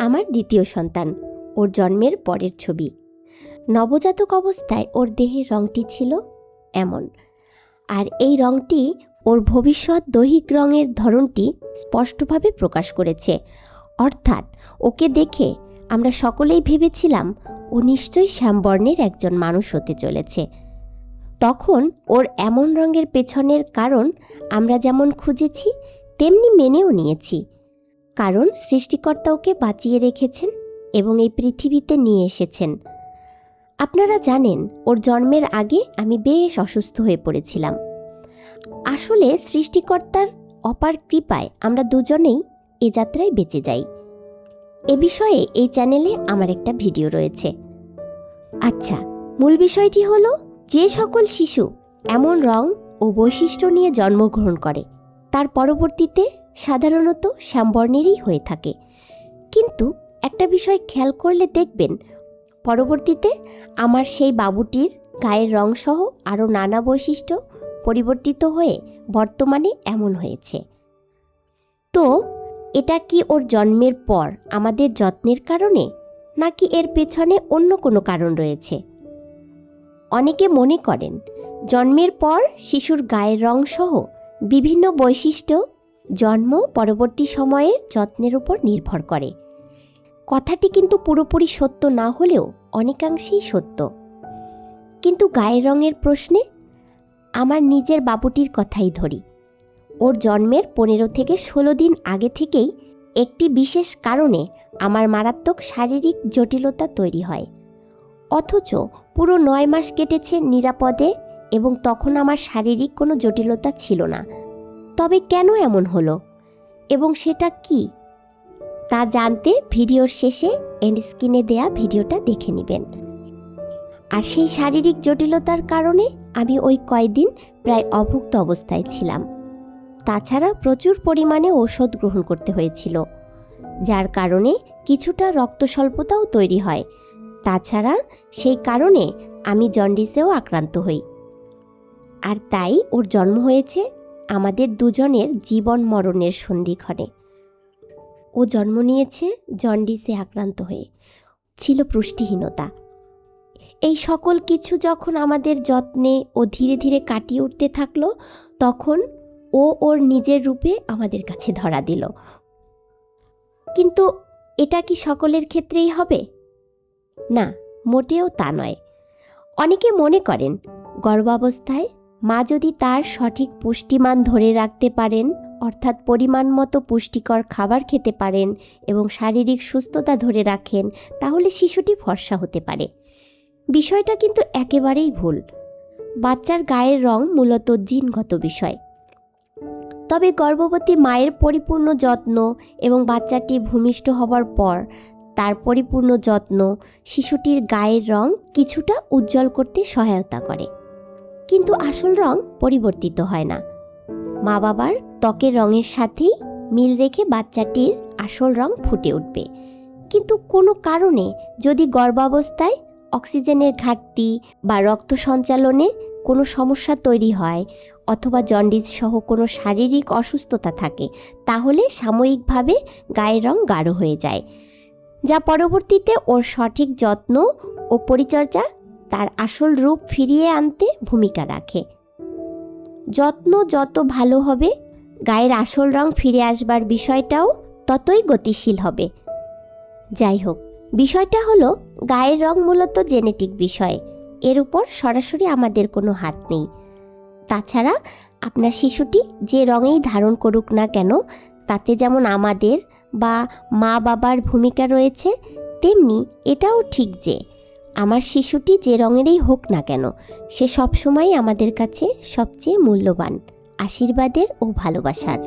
আমার দ্বিতীয় সন্তান, ওর জন্মের পরের ছবি। নবজাতক অবস্থায় ওর দেহের রঙটি ছিল এমন, আর এই রঙটি ওর ভবিষ্যৎ দৈহিক রঙের ধরনটি স্পষ্টভাবে প্রকাশ করেছে। অর্থাৎ ওকে দেখে আমরা সকলেই ভেবেছিলাম ও নিশ্চয়ই শ্যামবর্ণের একজন মানুষ হতে চলেছে। তখন ওর এমন রঙের পেছনের কারণ আমরা যেমন খুঁজেছি তেমনি মেনেও নিয়েছি। কারণ সৃষ্টিকর্তা ওকে বাঁচিয়ে রেখেছেন এবং এই পৃথিবীতে নিয়ে এসেছেন। আপনারা জানেন, ওর জন্মের আগে আমি বেশ অসুস্থ হয়ে পড়েছিলাম। আসলে সৃষ্টিকর্তার অপার কৃপায় আমরা দুজনেই এ যাত্রায় বেঁচে যাই। এ বিষয়ে এই চ্যানেলে আমার একটা ভিডিও রয়েছে। আচ্ছা, মূল বিষয়টি হলো, যে সকল শিশু এমন রং ও বৈশিষ্ট্য নিয়ে জন্মগ্রহণ করে তার পরবর্তীতে সাধারণত শ্যামবর্ণেরই হয়ে থাকে। কিন্তু একটা বিষয় খেয়াল করলে দেখবেন, পরবর্তীতে আমার সেই বাবুটির গায়ের রংসহ আরও নানা বৈশিষ্ট্য পরিবর্তিত হয়ে বর্তমানে এমন হয়েছে। তো এটা কি ওর জন্মের পর আমাদের যত্নের কারণে, নাকি এর পেছনে অন্য কোনো কারণ রয়েছে? অনেকে মনে করেন জন্মের পর শিশুর গায়ের রংসহ বিভিন্ন বৈশিষ্ট্য জন্ম পরবর্তী সময়ের যত্নের উপর নির্ভর করে। কথাটি কিন্তু পুরোপুরি সত্য না হলেও অনেকাংশেই সত্য। কিন্তু গায়ের রঙের প্রশ্নে আমার নিজের বাবুটির কথাই ধরি। ওর জন্মের 15 থেকে 16 দিন আগে থেকেই একটি বিশেষ কারণে আমার মারাত্মক শারীরিক জটিলতা তৈরি হয়। অথচ পুরো 9 মাস কেটেছে নিরাপদে এবং তখন আমার শারীরিক কোনো জটিলতা ছিল না। তবে কেন এমন হলো এবং সেটা কি, তা জানতে ভিডিওর শেষে এন্ড স্ক্রিনে দেয়া ভিডিওটা দেখে নেবেন। আর সেই শারীরিক জটিলতার কারণে আমি ওই কয়দিন প্রায় অভুক্ত অবস্থায় ছিলাম। তাছাড়া প্রচুর পরিমাণে ঔষধ গ্রহণ করতে হয়েছিল, যার কারণে কিছুটা রক্তস্বল্পতাও তৈরি হয়। তাছাড়া সেই কারণে আমি জন্ডিসেও আক্রান্ত হই। আর তাই ওর জন্ম হয়েছে আমাদের দুজনের জীবন মরণের সন্ধিক্ষণে। ও জন্ম নিয়েছে জন্ডিসে আক্রান্ত হয়ে, ছিল পুষ্টিহীনতা। এই সকল কিছু যখন আমাদের যত্নে ও ধীরে ধীরে কাটিয়ে উঠতে থাকলো, তখন ও ওর নিজের রূপে আমাদের কাছে ধরা দিল। কিন্তু এটা কি সকলের ক্ষেত্রেই হবে? না, মোটেও তা নয়। অনেকে মনে করেন গর্ভাবস্থায় মা যদি তার সঠিক পুষ্টিমান ধরে রাখতে পারেন, অর্থাৎ পরিমাণ মতো পুষ্টিকর খাবার খেতে পারেন এবং শারীরিক সুস্থতা ধরে রাখেন, তাহলে শিশুটি ফর্সা হতে পারে। বিষয়টা কিন্তু একেবারেই ভুল। বাচ্চার গায়ের রং মূলত জিনগত বিষয়। তবে গর্ভবতী মায়ের পরিপূর্ণ যত্ন এবং বাচ্চাটি ভূমিষ্ঠ হবার পর তার পরিপূর্ণ যত্ন শিশুটির গায়ের রং কিছুটা উজ্জ্বল করতে সহায়তা করে। কিন্তু আসল রং পরিবর্তিত হয় না। মা বাবার ত্বকের রঙের সাথেই মিল রেখে বাচ্চাটির আসল রং ফুটে উঠবে। কিন্তু কোনো কারণে যদি গর্ভাবস্থায় অক্সিজেনের ঘাটতি বা রক্ত সঞ্চালনে কোনো সমস্যা তৈরি হয় অথবা জন্ডিস সহ কোনো শারীরিক অসুস্থতা থাকে, তাহলে সাময়িকভাবে গায়ের রং গাঢ় হয়ে যায়, যা পরবর্তীতে ওর সঠিক যত্ন ও পরিচর্যা তার আসল রূপ ফিরিয়ে আনতে ভূমিকা রাখে। যত্ন যত ভালো হবে, গায়ের আসল রং ফিরে আসবার বিষয়টাও ততই গতিশীল হবে। যাই হোক, বিষয়টা হলো গায়ের রং মূলত জেনেটিক বিষয়। এর উপর সরাসরি আমাদের কোনো হাত নেই। তাছাড়া আপনার শিশুটি যে রঙেই ধারণ করুক না কেন, তাতে যেমন আমাদের বা মা বাবার ভূমিকা রয়েছে, তেমনি এটাও ঠিক যে আমার শিশুটি যে রঙেরই হোক না কেন, সে সবসময় আমাদের কাছে সবচেয়ে মূল্যবান, আশীর্বাদের ও ভালোবাসার।